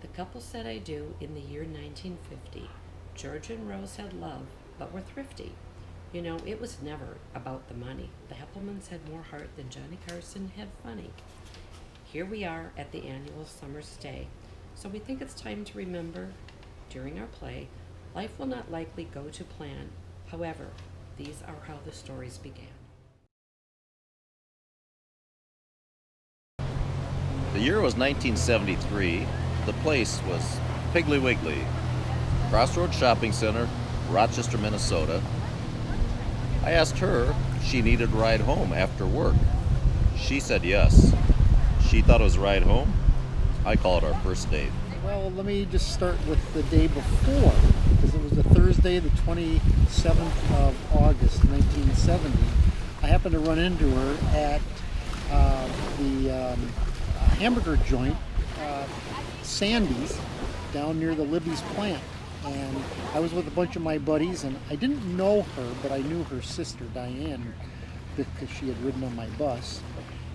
The couple said I do in the year 1950. George and Rose had love, but were thrifty. You know, it was never about the money. The Heppelmanns had more heart than Johnny Carson had funny. Here we are at the annual summer stay, so we think it's time to remember, during our play, life will not likely go to plan. However, these are how the stories began. The year was 1973. The place was Piggly Wiggly, Crossroads Shopping Center, Rochester, Minnesota. I asked her if she needed a ride home after work. She said yes. She thought it was a ride home. I call it our first date. Well, let me just start with the day before, because it was a Thursday, the 27th of August, 1970. I happened to run into her at the hamburger joint, Sandy's, down near the Libby's plant. And I was with a bunch of my buddies, and I didn't know her, but I knew her sister, Diane, because she had ridden on my bus.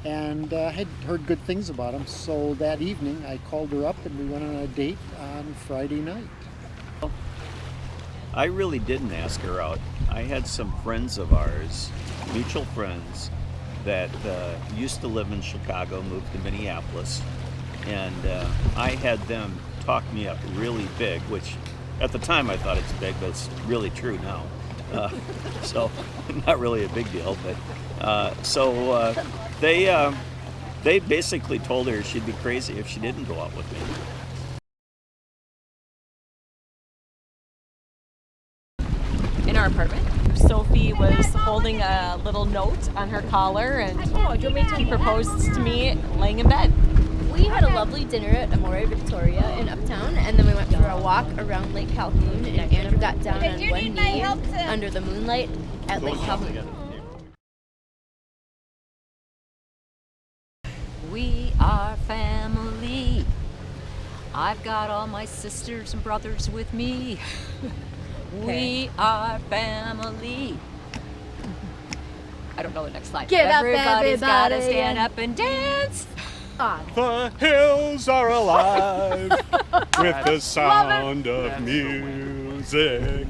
And I had heard good things about him, so that evening I called her up and we went on a date on Friday night. I really didn't ask her out. I had some friends of ours, mutual friends, that used to live in Chicago, moved to Minneapolis, and I had them talk me up really big, which at the time I thought it's big, but it's really true now. So not really a big deal, but they basically told her she'd be crazy if she didn't go out with me. In our apartment, Sophie was holding a little note on her collar, and he proposed to me laying in bed. We had a lovely dinner at Amore Victoria in Uptown, and then we went for a walk around Lake Calhoun, and Andrew got down on one knee under the moonlight at Lake Calhoun. We are family. I've got all my sisters and brothers with me. We are family. I don't know the next slide. Get up, Everybody's gotta everybody. stand up and dance. The hills are alive with the sound of music.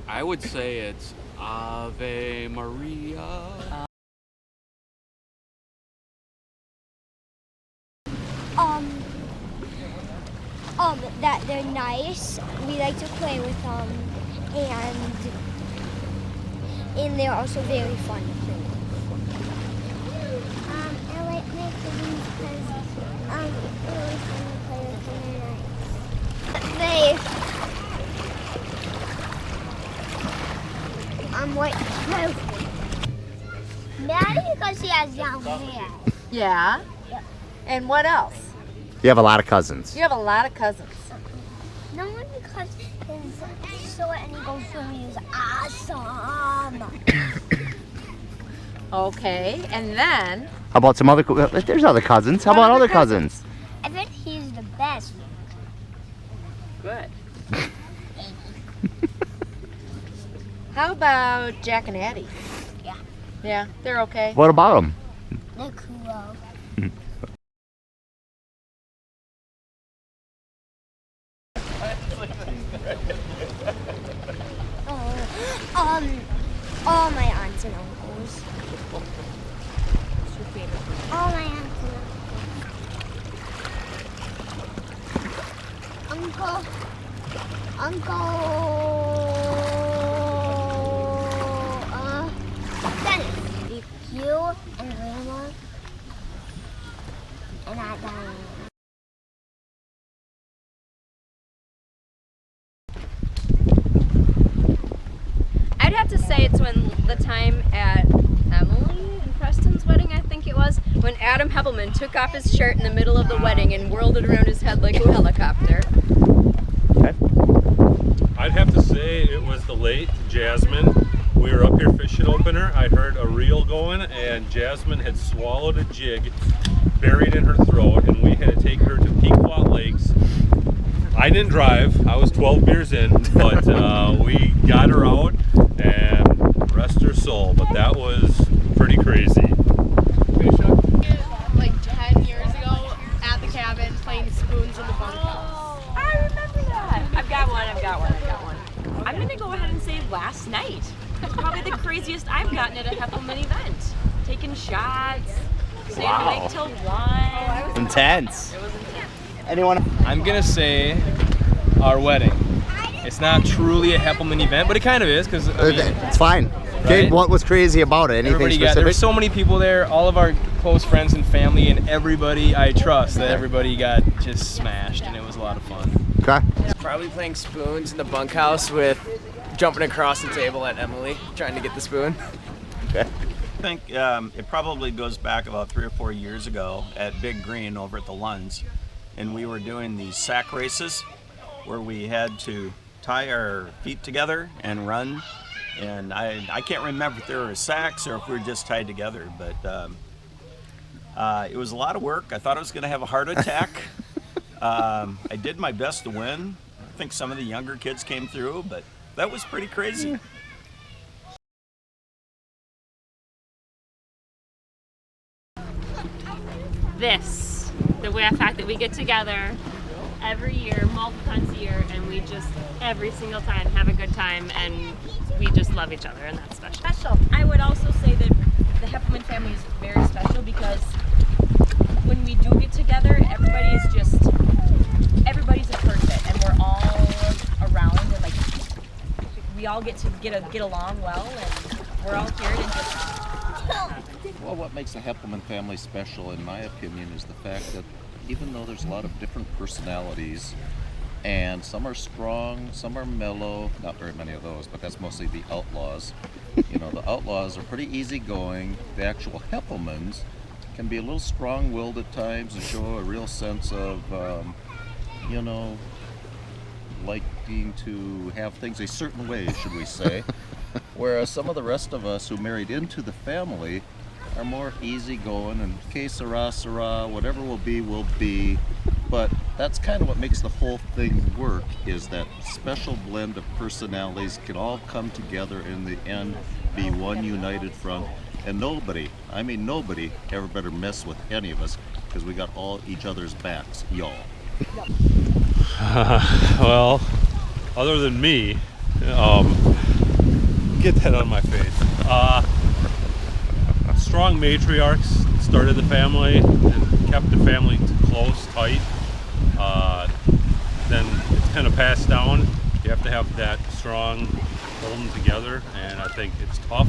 I would say it's Ave Maria. That they're nice. We like to play with them, and they're also very fun to play with. I like my cousins because it's really fun to play with them. They're nice. What? Maddie, because she has young hair. Yeah? Yep. And what else? You have a lot of cousins. You have a lot of cousins. No one because he's short and he goes through me is awesome. Okay, and then? How about some other? There's other cousins. How about other cousins? I think he's the best. Good. How about Jack and Addie? Yeah. Yeah, they're okay. What about them? They're cool. All my aunts and uncles. What's your favorite? All my aunts and uncles. Dennis. If you and Grandma and Aunt Diane. I'd have to say it's when the time at Emily and Preston's wedding, I think it was, when Adam Heppelmann took off his shirt in the middle of the wedding and whirled it around his head like a helicopter. Okay. I'd have to say it was the late Jasmine. We were up here fishing opener. I heard a reel going, and Jasmine had swallowed a jig buried in her throat, and we had to take her to Pequot Lakes. I didn't drive. I was 12 beers in, but we got her out, and rest her soul. But that was pretty crazy. Like 10 years ago at the cabin playing spoons in the I'm gonna go ahead and say last night. It's probably the craziest I've gotten at a Heppelmann event. Taking shots, staying awake till 1. Intense. It was intense. Anyone? I'm gonna say our wedding. It's not truly a Heppelmann event, but it kind of is because It's fine. Okay, Right? what was crazy about it? Anything everybody specific? there's so many people there, all of our close friends and family, and everybody I trust. That everybody got just smashed, and it was a lot of fun. Okay. Probably playing spoons in the bunkhouse with jumping across the table at Emily, trying to get the spoon. Okay. I think it probably goes back about 3 or 4 years ago at Big Green over at the Lunds, and we were doing these sack races where we had to tie our feet together and run. And I can't remember if there were sacks or if we were just tied together, but it was a lot of work. I thought I was going to have a heart attack. I did my best to win. I think some of the younger kids came through, but that was pretty crazy. The fact that we get together every year, multiple times a year, and we just every single time have a good time, and we just love each other, and that's special. I would also say that the Heppelmann family is very special because when we do get together, everybody's a person, and we're all around, and like we all get to get along well, and we're all here to just. Well, what makes the Heppelmann family special, in my opinion, is the fact that even though there's a lot of different personalities, and some are strong, some are mellow, not very many of those, but that's mostly the outlaws. You know, the outlaws are pretty easygoing. The actual Heppelmanns can be a little strong-willed at times and show a real sense of, you know, liking to have things a certain way, should we say. Whereas some of the rest of us who married into the family are more easygoing and que sera, sera, whatever will be. But that's kind of what makes the whole thing work, is that special blend of personalities can all come together in the end, be one united front. And nobody ever better mess with any of us, because we got all each other's backs, y'all. Well, other than me, get that on my face. Strong matriarchs started the family and kept the family close, tight. Then it's kind of passed down. You have to have that strong holding together, and I think it's tough,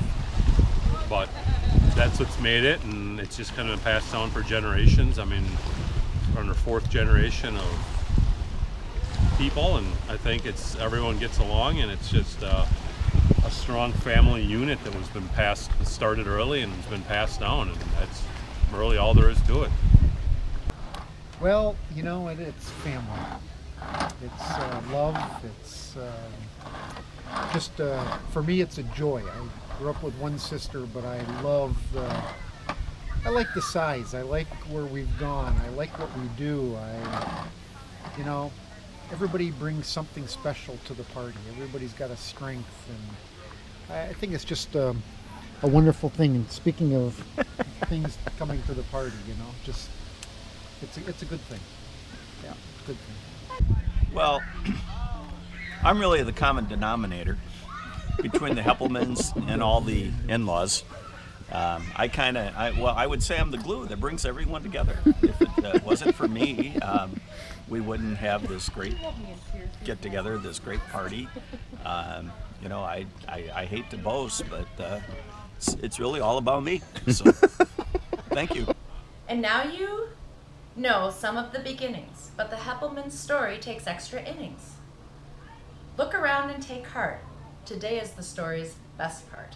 but that's what's made it, and it's just kind of passed down for generations. I mean, we're in our 4th generation of people, and I think everyone gets along, and it's just a strong family unit that started early and has been passed down, and that's really all there is to it. Well, you know, it's family. It's love. It's just, for me, it's a joy. I grew up with one sister, but I like the size. I like where we've gone. I like what we do. Everybody brings something special to the party. Everybody's got a strength, and I think it's just a wonderful thing. And speaking of things coming to the party, just it's a good thing. Yeah, good thing. Well, I'm really the common denominator between the Heppelmanns and all the in-laws. I would say I'm the glue that brings everyone together. If it wasn't for me, we wouldn't have this great get-together, this great party. I hate to boast, but it's really all about me. So, thank you. And now you know some of the beginnings, but the Heppelmann story takes extra innings. Look around and take heart. Today is the story's best part.